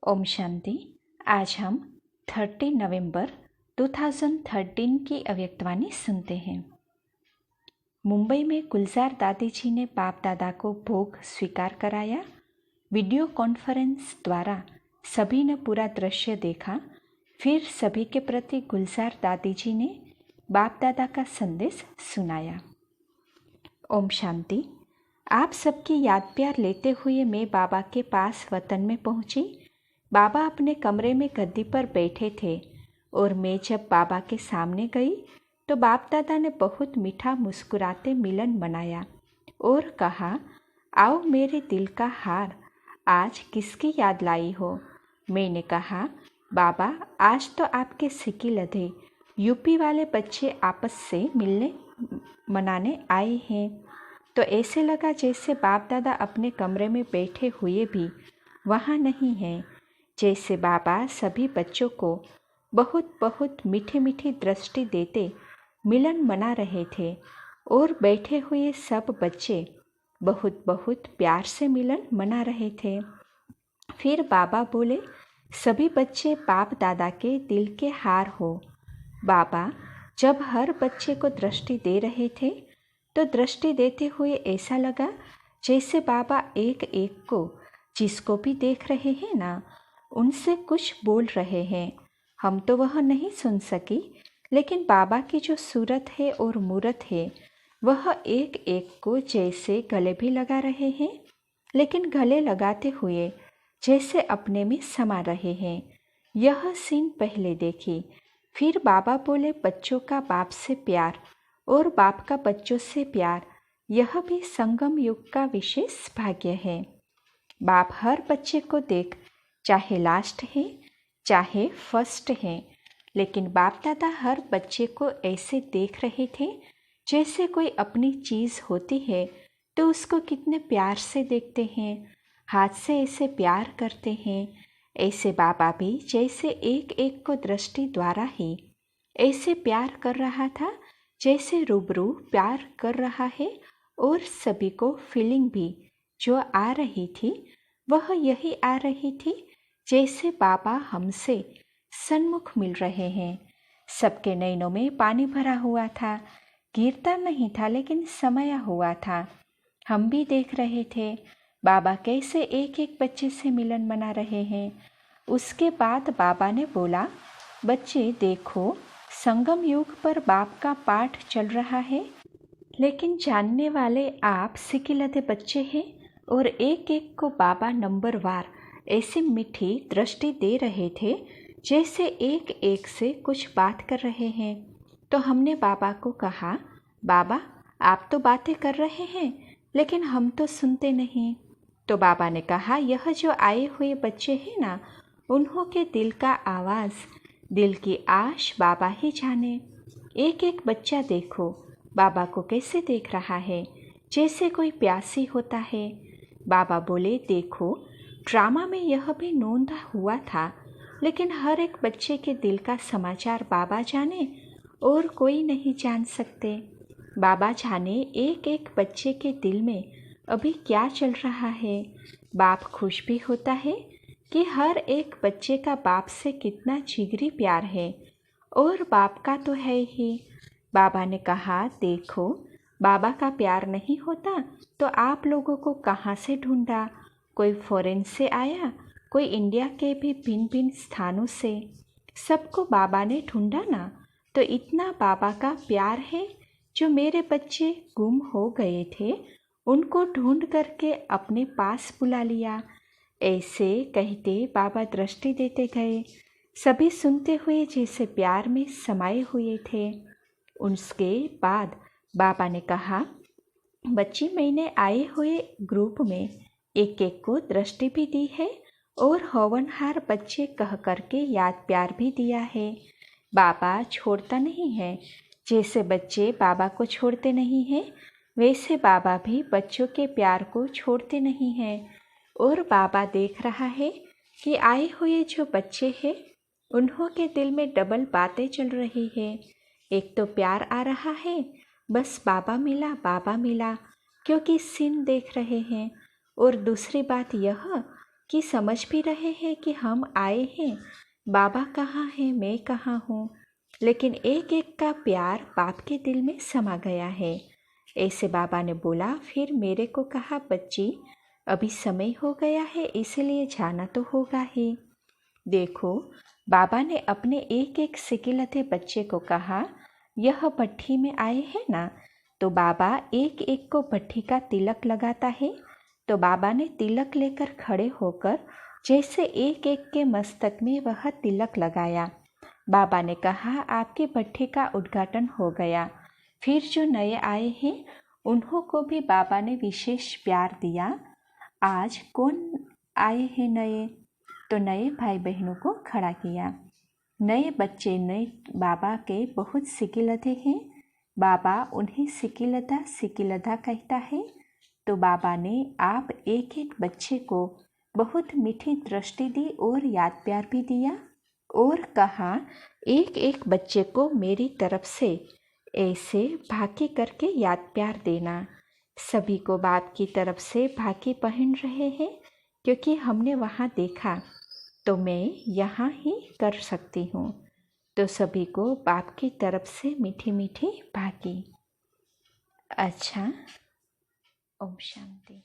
ओम शांति। आज हम 30 नवंबर 2013 की अव्यक्तवाणी सुनते हैं। मुंबई में गुलजार दादी जी ने बाप दादा को भोग स्वीकार कराया। वीडियो कॉन्फ्रेंस द्वारा सभी ने पूरा दृश्य देखा। फिर सभी के प्रति गुलजार दादी जी ने बाप दादा का संदेश सुनाया। ओम शांति। आप सबकी याद प्यार लेते हुए मैं बाबा के पास वतन में पहुंची। बाबा अपने कमरे में गद्दी पर बैठे थे और मैं जब बाबा के सामने गई तो बाप दादा ने बहुत मीठा मुस्कुराते मिलन मनाया और कहा, आओ मेरे दिल का हार, आज किसकी याद लाई हो। मैंने कहा, बाबा आज तो आपके सिक्की लधे यूपी वाले बच्चे आपस से मिलने मनाने आए हैं। तो ऐसे लगा जैसे बाप दादा अपने कमरे में बैठे हुए भी वहाँ नहीं हैं। जैसे बाबा सभी बच्चों को बहुत बहुत मीठी मीठी दृष्टि देते मिलन मना रहे थे और बैठे हुए सब बच्चे बहुत बहुत प्यार से मिलन मना रहे थे। फिर बाबा बोले, सभी बच्चे बाप दादा के दिल के हार हो। बाबा जब हर बच्चे को दृष्टि दे रहे थे तो दृष्टि देते हुए ऐसा लगा जैसे बाबा एक एक को जिसको भी देख रहे हैं ना, उनसे कुछ बोल रहे हैं। हम तो वह नहीं सुन सकी, लेकिन बाबा की जो सूरत है और मूरत है वह एक एक को जैसे गले भी लगा रहे हैं, लेकिन गले लगाते हुए जैसे अपने में समा रहे हैं। यह सीन पहले देखी। फिर बाबा बोले, बच्चों का बाप से प्यार और बाप का बच्चों से प्यार, यह भी संगम युग का विशेष भाग्य है। बाप हर बच्चे को देख, चाहे लास्ट है चाहे फर्स्ट है, लेकिन बाप दादा हर बच्चे को ऐसे देख रहे थे जैसे कोई अपनी चीज़ होती है तो उसको कितने प्यार से देखते हैं, हाथ से ऐसे प्यार करते हैं। ऐसे बाबा भी जैसे एक एक को दृष्टि द्वारा ही ऐसे प्यार कर रहा था जैसे रूबरू प्यार कर रहा है, और सभी को फीलिंग भी जो आ रही थी वह यही आ रही थी जैसे बाबा हमसे सन्मुख मिल रहे हैं। सबके नैनों में पानी भरा हुआ था, गिरता नहीं था लेकिन समाया हुआ था। हम भी देख रहे थे बाबा कैसे एक एक बच्चे से मिलन मना रहे हैं। उसके बाद बाबा ने बोला, बच्चे देखो, संगम युग पर बाप का पाठ चल रहा है, लेकिन जानने वाले आप सिकिलते बच्चे हैं और एक एक को बाबा नंबर वार ऐसे मीठी दृष्टि दे रहे थे जैसे एक एक से कुछ बात कर रहे हैं। तो हमने बाबा को कहा, बाबा आप तो बातें कर रहे हैं लेकिन हम तो सुनते नहीं। तो बाबा ने कहा, यह जो आए हुए बच्चे हैं ना, उन्हों के दिल का आवाज़, दिल की आश बाबा ही जाने। एक एक बच्चा देखो बाबा को कैसे देख रहा है जैसे कोई प्यासी होता है। बाबा बोले, देखो ड्रामा में यह भी नोंदा हुआ था, लेकिन हर एक बच्चे के दिल का समाचार बाबा जाने और कोई नहीं जान सकते। बाबा जाने एक एक बच्चे के दिल में अभी क्या चल रहा है। बाप खुश भी होता है कि हर एक बच्चे का बाप से कितना जिगरी प्यार है, और बाप का तो है ही। बाबा ने कहा, देखो बाबा का प्यार नहीं होता तो आप लोगों को कहाँ से ढूंढा। कोई फॉरेन से आया, कोई इंडिया के भी भिन्न भिन्न स्थानों से, सबको बाबा ने ढूंढा ना। तो इतना बाबा का प्यार है जो मेरे बच्चे गुम हो गए थे उनको ढूंढ करके अपने पास बुला लिया। ऐसे कहते बाबा दृष्टि देते गए, सभी सुनते हुए जैसे प्यार में समाये हुए थे। उसके बाद बाबा ने कहा, बच्ची मैंने आए हुए ग्रुप में एक एक को दृष्टि भी दी है और हवनहार बच्चे कह करके याद प्यार भी दिया है। बाबा छोड़ता नहीं है। जैसे बच्चे बाबा को छोड़ते नहीं हैं, वैसे बाबा भी बच्चों के प्यार को छोड़ते नहीं हैं। और बाबा देख रहा है कि आए हुए जो बच्चे हैं उन्हों के दिल में डबल बातें चल रही है। एक तो प्यार आ रहा है, बस बाबा मिला क्योंकि सीन देख रहे हैं, और दूसरी बात यह कि समझ भी रहे हैं कि हम आए हैं, बाबा कहाँ हैं, मैं कहाँ हूँ, लेकिन एक एक का प्यार बाप के दिल में समा गया है। ऐसे बाबा ने बोला। फिर मेरे को कहा, बच्ची अभी समय हो गया है, इसलिए जाना तो होगा ही। देखो, बाबा ने अपने एक एक सिकिलते बच्चे को कहा, यह भट्ठी में आए हैं ना, तो बाबा एक एक को भट्ठी का तिलक लगाता है। तो बाबा ने तिलक लेकर खड़े होकर जैसे एक एक के मस्तक में वह तिलक लगाया। बाबा ने कहा, आपकी भट्ठी का उद्घाटन हो गया। फिर जो नए आए हैं उन्हों को भी बाबा ने विशेष प्यार दिया। आज कौन आए हैं नए? तो नए भाई बहनों को खड़ा किया। नए बच्चे नए बाबा के बहुत सिकिलते हैं। बाबा उन्हें सिकिलदा सिकिलदा कहता है। तो बाबा ने आप एक एक बच्चे को बहुत मीठी दृष्टि दी और याद प्यार भी दिया और कहा, एक एक बच्चे को मेरी तरफ से ऐसे भाकी करके याद प्यार देना। सभी को बाप की तरफ से भाकी पहन रहे हैं, क्योंकि हमने वहाँ देखा, तो मैं यहाँ ही कर सकती हूँ। तो सभी को बाप की तरफ से मीठी मीठी भाकी। अच्छा, ओम शांति।